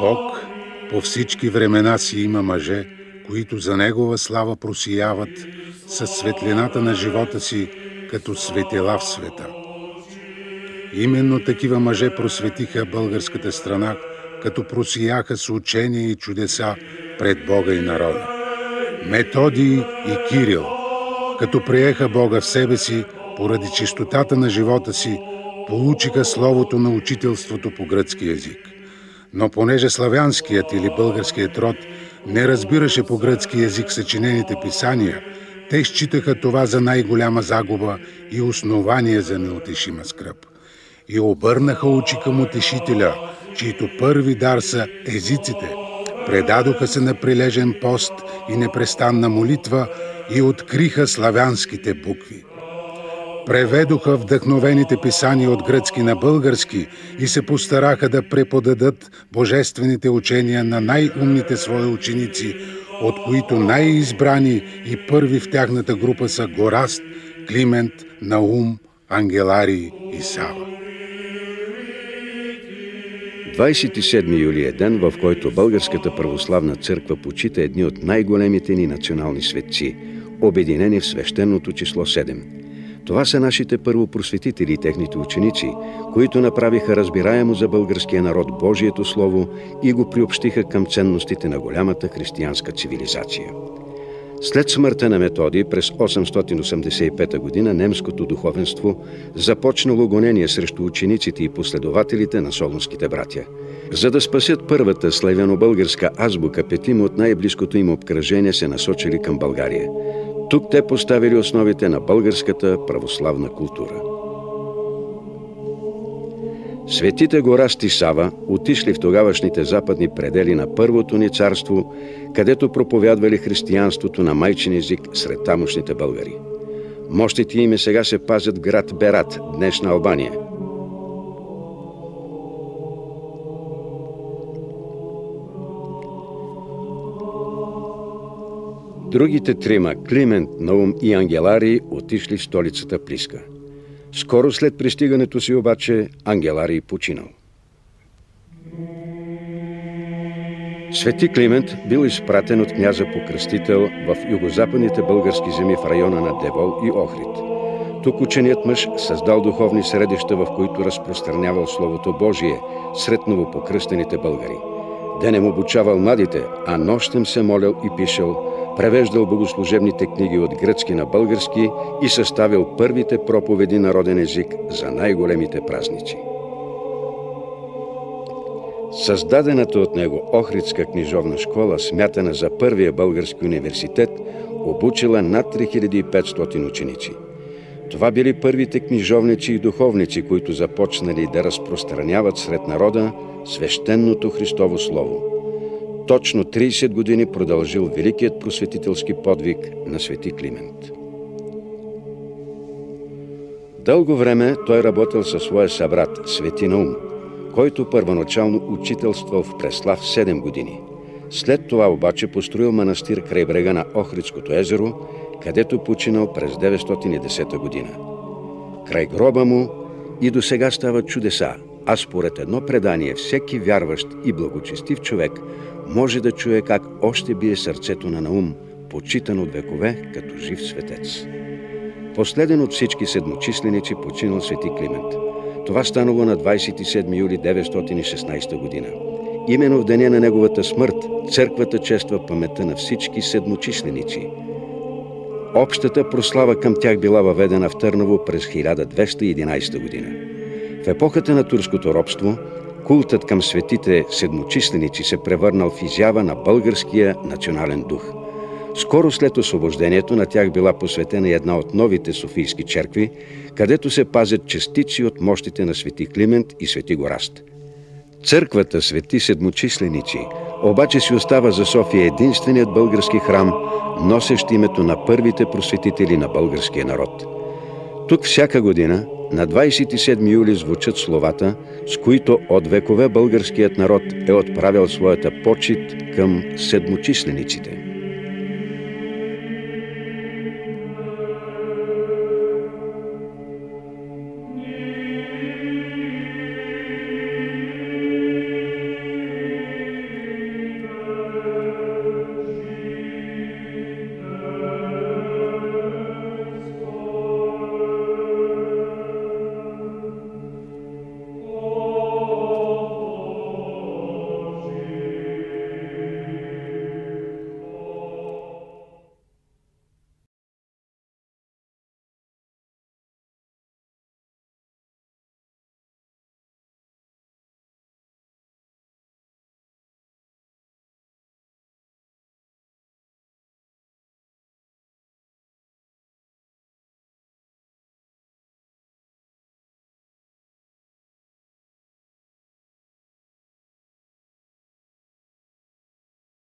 Бог по всички времена си има мъже, които за Негова слава просияват със светлината на живота си като светила в света. Именно такива мъже просветиха българската страна, като просияха с учения и чудеса пред Бога и народа. Методий и Кирил, като приеха Бога в себе си, поради чистотата на живота си, получиха словото на учителството по гръцки език. Но понеже славянският или българският род не разбираше по гръцки език съчинените писания, те считаха това за най-голяма загуба и основание за неутешима скръб. И обърнаха очи към Утешителя, чието първи дар са езиците, предадоха се на прилежен пост и непрестанна молитва и откриха славянските букви. Преведоха вдъхновените писания от гръцки на български и се постараха да преподадат божествените учения на най-умните свои ученици, от които най-избрани и първи в тяхната група са Гораст, Климент, Наум, Ангеларий и Сава. 27 юли е ден, в който Българската православна църква почита едни от най-големите ни национални светци, обединени в свещеното число 7. Това са нашите първопросветители и техните ученици, които направиха разбираемо за българския народ Божието Слово и го приобщиха към ценностите на голямата християнска цивилизация. След смъртта на Методий през 885 година немското духовенство започнало гонение срещу учениците и последователите на солунските братя. За да спасят първата славяно-българска азбука, петима от най-близкото им обкръжение се насочили към България. Тук те поставили основите на българската православна култура. Светите Гораст и Сава отишли в тогавашните западни предели на първото ни царство, където проповядвали християнството на майчин език сред тамошните българи. Мощите им сега се пазят в град Берат, днешна Албания. Другите трима, Климент, Наум и Ангеларий, отишли в столицата Плиска. Скоро след пристигането си обаче Ангеларий починал. Свети Климент бил изпратен от княза Покръстител в югозападните български земи в района на Девол и Охрид. Тук ученият мъж създал духовни средища, в които разпространявал Словото Божие сред новопокръстените българи. Денем обучавал младите, а нощем се молял и пишел, превеждал богослужебните книги от гръцки на български и съставил първите проповеди на роден език за най-големите празници. Създадената от него Охридска книжовна школа, смятана за първия български университет, обучила над 3500 ученици. Това били първите книжовници и духовници, които започнали да разпространяват сред народа свещеното Христово Слово. Точно 30 години продължил великият просветителски подвиг на свети Климент. Дълго време той работил със своя събрат свети Наум, който първоначално учителствал в Преслав 7 години. След това обаче построил манастир край брега на Охридското езеро, където починал през 910 година. Край гроба му и до сега стават чудеса, а според едно предание всеки вярващ и благочестив човек може да чуе как още бие сърцето на Наум, почитан от векове като жив светец. Последен от всички седмочисленици починал свети Климент. Това станало на 27 юли 916 година. Именно в деня на неговата смърт църквата чества паметта на всички седмочисленици. Общата прослава към тях била въведена в Търново през 1211 година. В епохата на турското робство култът към светите седмочисленици се превърнал в изява на българския национален дух. Скоро след освобождението на тях била посветена една от новите софийски черкви, където се пазят частици от мощите на свети Климент и свети Гораст. Църквата свети седмочисленици обаче си остава за София единственият български храм, носещ името на първите просветители на българския народ. Тук всяка година на 27 юли звучат словата, с които от векове българският народ е отправил своята почит към седмочислениците.